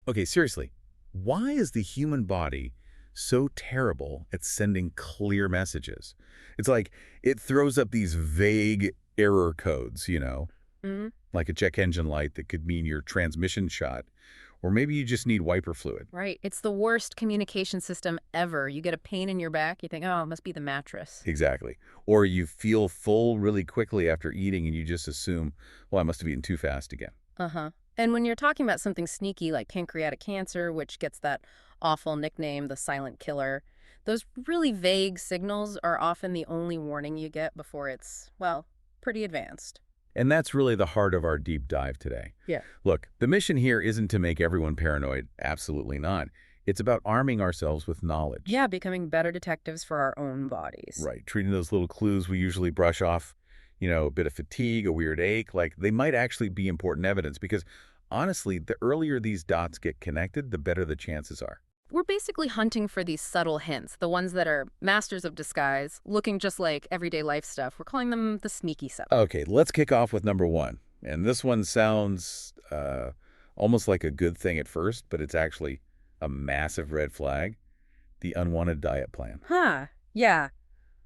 Okay, seriously, why is the human body so terrible at sending clear messages? It's like it throws up these vague error codes, Mhm. like a check engine light that could mean your transmission shot, or maybe you just need wiper fluid. Right. It's the worst communication system ever. You get a pain in your back, you think, oh, it must be the mattress. Exactly. Or you feel full really quickly after eating and you just assume, well, I must have eaten too fast again. Uh-huh. And when you're talking about something sneaky like pancreatic cancer, which gets that awful nickname, the silent killer, those really vague signals are often the only warning you get before it's, well, pretty advanced. And that's really the heart of our deep dive today. Yeah. Look, the mission here isn't to make everyone paranoid. Absolutely not. It's about arming ourselves with knowledge. Yeah, becoming better detectives for our own bodies. Right. Treating those little clues we usually brush off, a bit of fatigue, a weird ache, like they might actually be important evidence because honestly, the earlier these dots get connected, the better the chances are. We're basically hunting for these subtle hints, the ones that are masters of disguise, looking just like everyday life stuff. We're calling them the sneaky stuff. Okay, let's kick off with number one. And this one sounds almost like a good thing at first, but it's actually a massive red flag. The unwanted diet plan. Huh. Yeah.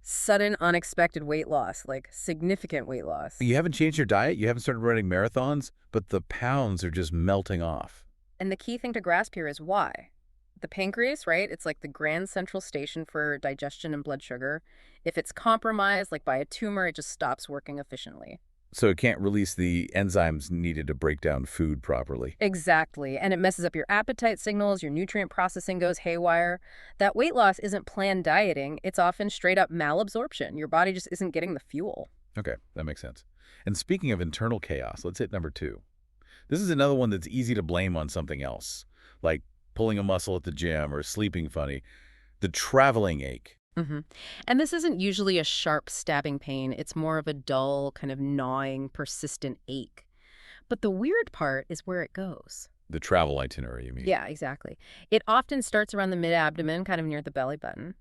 Sudden, unexpected weight loss, like significant weight loss. You haven't changed your diet, you haven't started running marathons, but the pounds are just melting off. And the key thing to grasp here is why. The pancreas, right? It's like the grand central station for digestion and blood sugar. If it's compromised, like by a tumor, it just stops working efficiently. So it can't release the enzymes needed to break down food properly. Exactly. And it messes up your appetite signals, your nutrient processing goes haywire. That weight loss isn't planned dieting, it's often straight up malabsorption. Your body just isn't getting the fuel. Okay, that makes sense. And speaking of internal chaos, let's hit number two. This is another one that's easy to blame on something else, like pulling a muscle at the gym or sleeping funny. The traveling ache. hmm And this isn't usually a sharp stabbing pain. It's more of a dull, kind of gnawing, persistent ache. But the weird part is where it goes. The travel itinerary, you mean? Yeah, exactly. It often starts around the mid-abdomen, kind of near the belly button.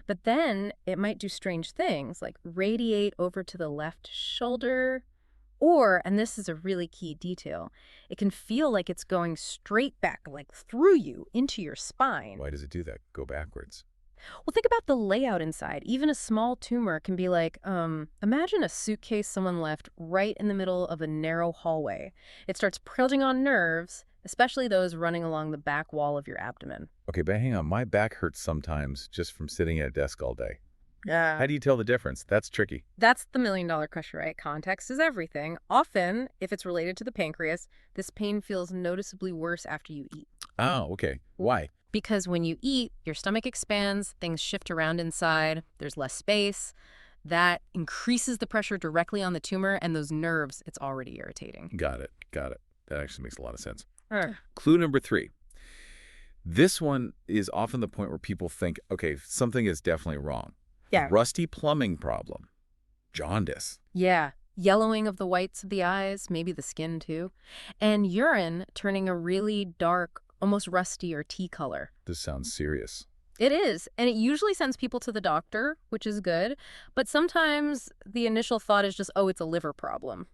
But then it might do strange things like radiate over to the left shoulder. Or, and this is a really key detail, it can feel like it's going straight back, like through you, into your spine. Why does it do that? Go backwards. Well, think about the layout inside. Even a small tumor can be like, imagine a suitcase someone left right in the middle of a narrow hallway. It starts preluding on nerves, especially those running along the back wall of your abdomen. Okay, but hang on. My back hurts sometimes just from sitting at a desk all day. Yeah. How do you tell the difference? That's tricky. That's the million-dollar question, right? Context is everything. Often, if it's related to the pancreas, this pain feels noticeably worse after you eat. Oh, okay. Why? Because when you eat, your stomach expands, things shift around inside, there's less space. That increases the pressure directly on the tumor and those nerves it's already irritating. Got it. Got it. That actually makes a lot of sense. Sure. Clue number three. This one is often the point where people think, okay, something is definitely wrong. Yeah. Rusty plumbing problem. Jaundice. Yeah. Yellowing of the whites of the eyes, maybe the skin too. And urine turning a really dark, almost rusty or tea color. This sounds serious. It is, and it usually sends people to the doctor, which is good. But sometimes the initial thought is just, oh, it's a liver problem.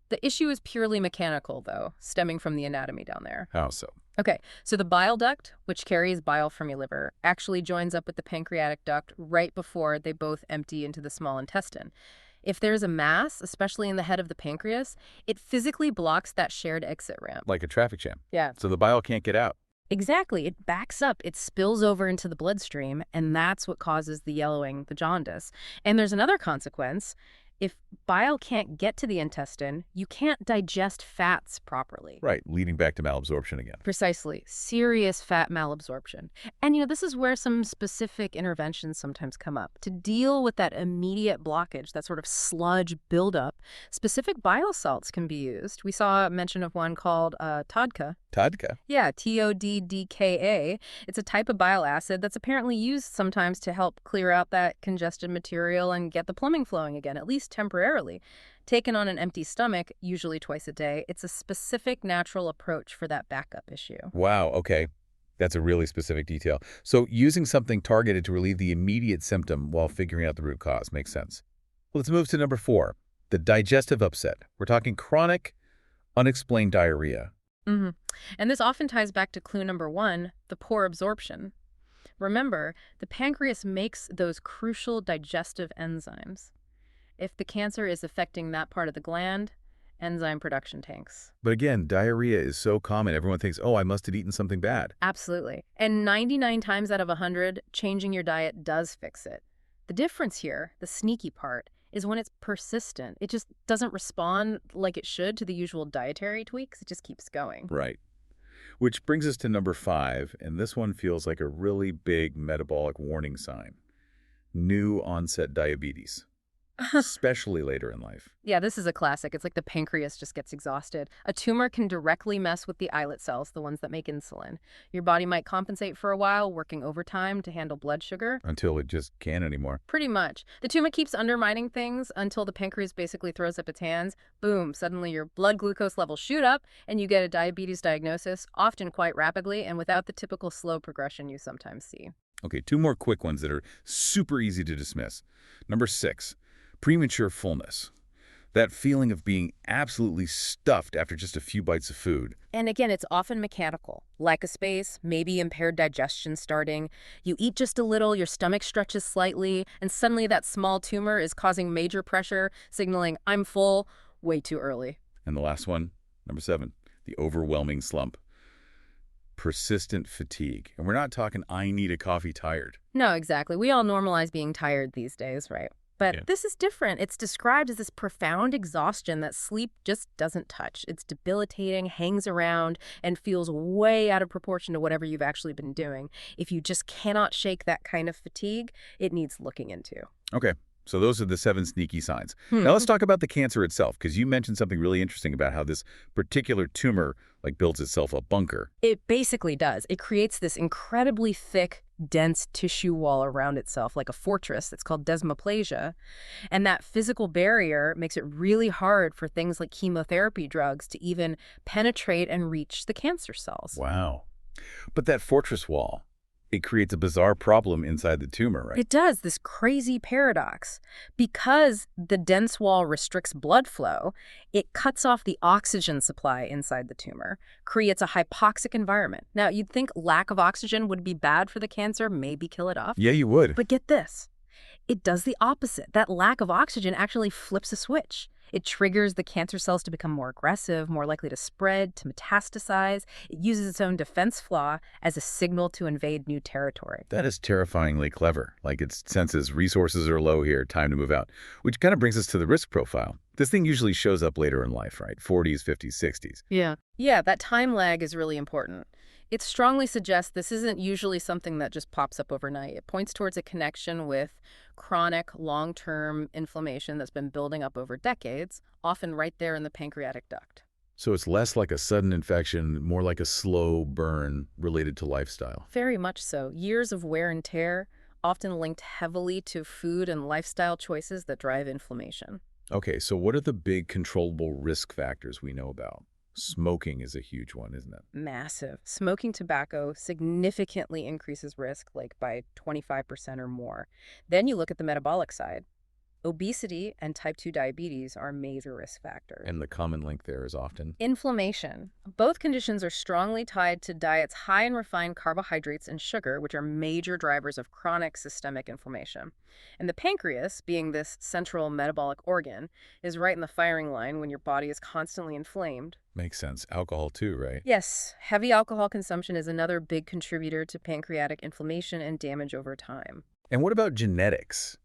The issue is purely mechanical, though, stemming from the anatomy down there. How so? Okay, so the bile duct, which carries bile from your liver, actually joins up with the pancreatic duct right before they both empty into the small intestine. If there's a mass, especially in the head of the pancreas, it physically blocks that shared exit ramp. Like a traffic jam. Yeah. So the bile can't get out. Exactly. It backs up, it spills over into the bloodstream, and that's what causes the yellowing, the jaundice. And there's another consequence. If bile can't get to the intestine, you can't digest fats properly. Right, leading back to malabsorption again. Precisely. Serious fat malabsorption. And, this is where some specific interventions sometimes come up. To deal with that immediate blockage, that sort of sludge buildup, specific bile salts can be used. We saw a mention of one called Todka. Todka? Yeah, Toddka. It's a type of bile acid that's apparently used sometimes to help clear out that congested material and get the plumbing flowing again, at least temporarily. Taken on an empty stomach, usually twice a day, it's a specific natural approach for that backup issue. Wow, okay. That's a really specific detail. So using something targeted to relieve the immediate symptom while figuring out the root cause makes sense. Let's move to number four, the digestive upset. We're talking chronic, unexplained diarrhea. hmm And this often ties back to clue number one, the poor absorption. Remember, the pancreas makes those crucial digestive enzymes. If the cancer is affecting that part of the gland, enzyme production tanks. But again, diarrhea is so common, everyone thinks, oh, I must have eaten something bad. Absolutely. And 99 times out of 100, changing your diet does fix it. The difference here, the sneaky part, is when it's persistent. It just doesn't respond like it should to the usual dietary tweaks. It just keeps going. Right. Which brings us to number 5, and this one feels like a really big metabolic warning sign. New-onset diabetes, especially later in life. Yeah, this is a classic. It's like the pancreas just gets exhausted. A tumor can directly mess with the islet cells, the ones that make insulin. Your body might compensate for a while, working overtime to handle blood sugar. Until it just can't anymore. Pretty much. The tumor keeps undermining things until the pancreas basically throws up its hands. Boom, suddenly your blood glucose levels shoot up and you get a diabetes diagnosis, often quite rapidly and without the typical slow progression you sometimes see. Okay, 2 more quick ones that are super easy to dismiss. Number 6, premature fullness. That feeling of being absolutely stuffed after just a few bites of food. And again, it's often mechanical. Lack of space, maybe impaired digestion starting. You eat just a little, your stomach stretches slightly, and suddenly that small tumor is causing major pressure, signaling, I'm full, way too early. And the last one, number 7, the overwhelming slump. Persistent fatigue. And we're not talking, I need a coffee tired. No, exactly. We all normalize being tired these days, right? But Yeah. this is different. It's described as this profound exhaustion that sleep just doesn't touch. It's debilitating, hangs around, and feels way out of proportion to whatever you've actually been doing. If you just cannot shake that kind of fatigue, it needs looking into. Okay, so those are the 7 sneaky signs. Now let's talk about the cancer itself, because you mentioned something really interesting about how this particular tumor builds itself a bunker. It basically does. It creates this incredibly thick, dense tissue wall around itself, like a fortress. It's called desmoplasia. And that physical barrier makes it really hard for things like chemotherapy drugs to even penetrate and reach the cancer cells. Wow. But that fortress wall, it creates a bizarre problem inside the tumor, right? It does, this crazy paradox. Because the dense wall restricts blood flow, it cuts off the oxygen supply inside the tumor, creates a hypoxic environment. Now, you'd think lack of oxygen would be bad for the cancer, maybe kill it off. Yeah, you would. But get this, it does the opposite. That lack of oxygen actually flips a switch. It triggers the cancer cells to become more aggressive, more likely to spread, to metastasize. It uses its own defense flaw as a signal to invade new territory. That is terrifyingly clever. It senses resources are low here, time to move out. Which kind of brings us to the risk profile. This thing usually shows up later in life, right? 40s, 50s, 60s. Yeah, that time lag is really important. It strongly suggests this isn't usually something that just pops up overnight. It points towards a connection with chronic, long-term inflammation that's been building up over decades, often right there in the pancreatic duct. So it's less like a sudden infection, more like a slow burn related to lifestyle. Very much so. Years of wear and tear, often linked heavily to food and lifestyle choices that drive inflammation. Okay, so what are the big controllable risk factors we know about? Smoking is a huge one, isn't it? Massive. Smoking tobacco significantly increases risk, like by 25% or more. Then you look at the metabolic side. Obesity and type 2 diabetes are major risk factors. And the common link there is often Inflammation. Both conditions are strongly tied to diets high in refined carbohydrates and sugar, which are major drivers of chronic systemic inflammation. And the pancreas, being this central metabolic organ, is right in the firing line when your body is constantly inflamed. makes sense. Alcohol too, right? Yes, heavy alcohol consumption is another big contributor to pancreatic inflammation and damage over time. And what about genetics?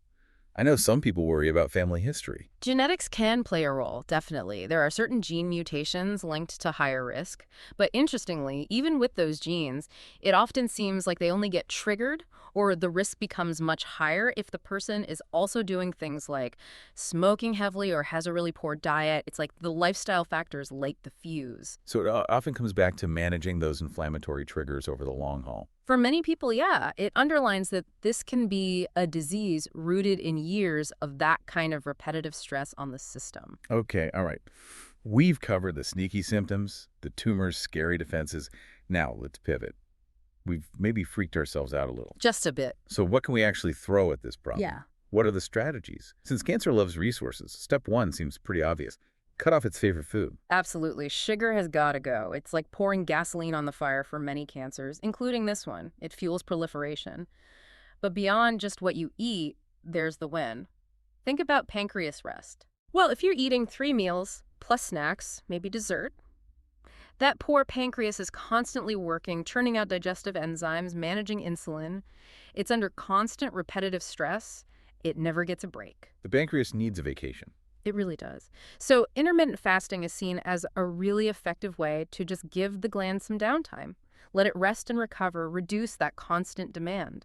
I know some people worry about family history. Genetics can play a role, definitely. There are certain gene mutations linked to higher risk. But interestingly, even with those genes, it often seems like they only get triggered or the risk becomes much higher if the person is also doing things like smoking heavily or has a really poor diet. It's like the lifestyle factors light the fuse. So it often comes back to managing those inflammatory triggers over the long haul. For many people, yeah, it underlines that this can be a disease rooted in years of that kind of repetitive stress on the system. Okay, all right. We've covered the sneaky symptoms, the tumors, scary defenses. Now let's pivot. We've maybe freaked ourselves out a little. Just a bit. So what can we actually throw at this problem? Yeah. What are the strategies? Since cancer loves resources, step 1 seems pretty obvious. cut off its favorite food. Absolutely. Sugar has got to go. It's like pouring gasoline on the fire for many cancers, including this one. It fuels proliferation. But beyond just what you eat, there's the win. Think about pancreas rest. Well, if you're eating 3 meals, plus snacks, maybe dessert, that poor pancreas is constantly working, churning out digestive enzymes, managing insulin. It's under constant repetitive stress. It never gets a break. The pancreas needs a vacation. It really does. So intermittent fasting is seen as a really effective way to just give the gland some downtime. Let it rest and recover, reduce that constant demand.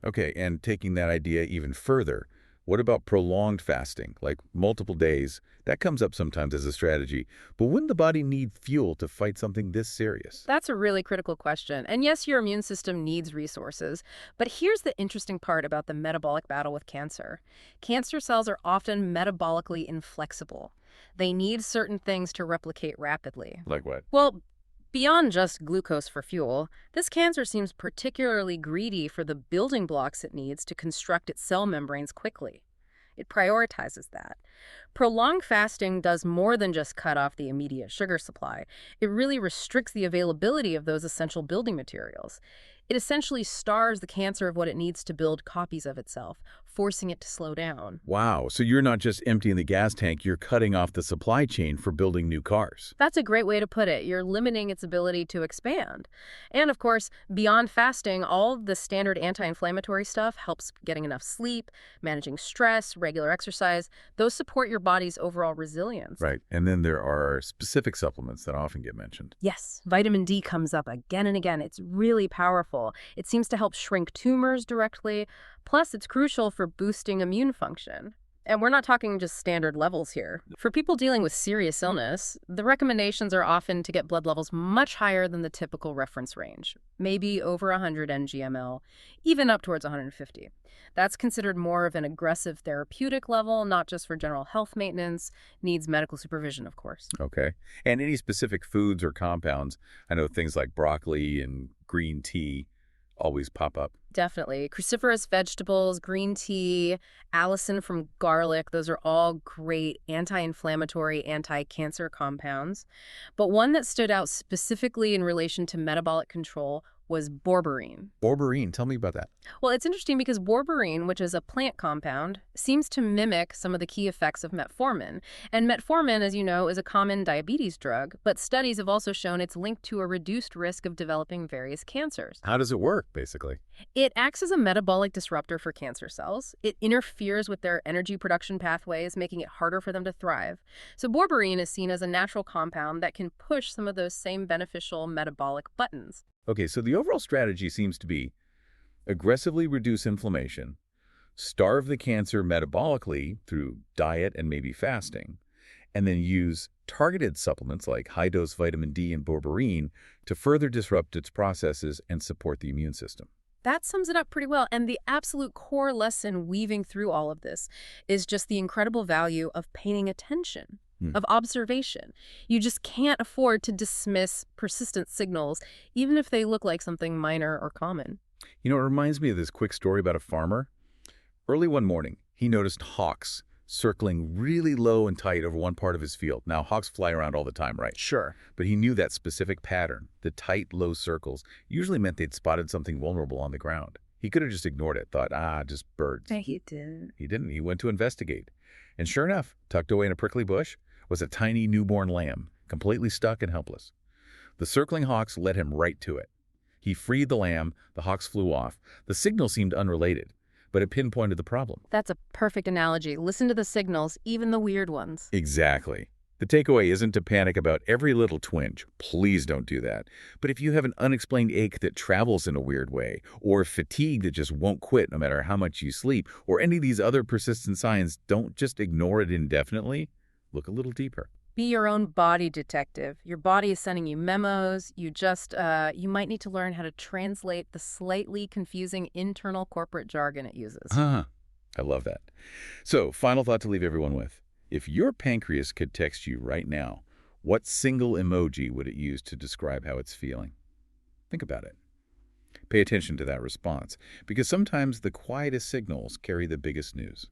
Okay, and taking that idea even further, what about prolonged fasting, like multiple days? That comes up sometimes as a strategy. But wouldn't the body need fuel to fight something this serious? That's a really critical question. And yes, your immune system needs resources. But here's the interesting part about the metabolic battle with cancer. Cancer cells are often metabolically inflexible. They need certain things to replicate rapidly. Like what? Well, beyond just glucose for fuel, this cancer seems particularly greedy for the building blocks it needs to construct its cell membranes quickly. It prioritizes that. Prolonged fasting does more than just cut off the immediate sugar supply. It really restricts the availability of those essential building materials. It essentially starves the cancer of what it needs to build copies of itself, forcing it to slow down. Wow, so you're not just emptying the gas tank, you're cutting off the supply chain for building new cars. That's a great way to put it. You're limiting its ability to expand. And of course, beyond fasting, all the standard anti-inflammatory stuff helps getting enough sleep, managing stress, regular exercise. Those support your body's overall resilience. Right, and then there are specific supplements that often get mentioned. Yes, vitamin D comes up again and again. It's really powerful. It seems to help shrink tumors directly. Plus, it's crucial for boosting immune function. And we're not talking just standard levels here. For people dealing with serious illness, the recommendations are often to get blood levels much higher than the typical reference range, maybe over 100 ng/ml, even up towards 150. That's considered more of an aggressive therapeutic level, not just for general health maintenance, needs medical supervision, of course. Okay. And any specific foods or compounds, I know things like broccoli and green tea always pop up. Definitely. Cruciferous vegetables, green tea, allicin from garlic, those are all great anti-inflammatory, anti-cancer compounds. But one that stood out specifically in relation to metabolic control was berberine. Berberine, tell me about that. Well, it's interesting because berberine, which is a plant compound, seems to mimic some of the key effects of metformin. And metformin, as you know, is a common diabetes drug, but studies have also shown it's linked to a reduced risk of developing various cancers. How does it work, basically? It acts as a metabolic disruptor for cancer cells. It interferes with their energy production pathways, making it harder for them to thrive. So berberine is seen as a natural compound that can push some of those same beneficial metabolic buttons. Okay, so the overall strategy seems to be aggressively reduce inflammation, starve the cancer metabolically through diet and maybe fasting, and then use targeted supplements like high-dose vitamin D and berberine to further disrupt its processes and support the immune system. That sums it up pretty well. And the absolute core lesson weaving through all of this is just the incredible value of paying attention, of observation. You just can't afford to dismiss persistent signals, even if they look like something minor or common. You know, it reminds me of this quick story about a farmer. Early one morning, he noticed hawks circling really low and tight over one part of his field. Now, hawks fly around all the time, right? Sure. But he knew that specific pattern, the tight, low circles, usually meant they'd spotted something vulnerable on the ground. He could have just ignored it, thought, just birds. He didn't. He didn't. He went to investigate. And sure enough, tucked away in a prickly bush was a tiny newborn lamb, completely stuck and helpless. The circling hawks led him right to it. He freed the lamb, the hawks flew off. The signal seemed unrelated, but it pinpointed the problem. That's a perfect analogy. Listen to the signals, even the weird ones. Exactly. The takeaway isn't to panic about every little twinge. Please don't do that. But if you have an unexplained ache that travels in a weird way, or fatigue that just won't quit no matter how much you sleep, or any of these other persistent signs, don't just ignore it indefinitely. Look a little deeper. Be your own body detective. Your body is sending you memos. You might need to learn how to translate the slightly confusing internal corporate jargon it uses. I love that. So, final thought to leave everyone with. If your pancreas could text you right now, what single emoji would it use to describe how it's feeling? Think about it. Pay attention to that response, because sometimes the quietest signals carry the biggest news.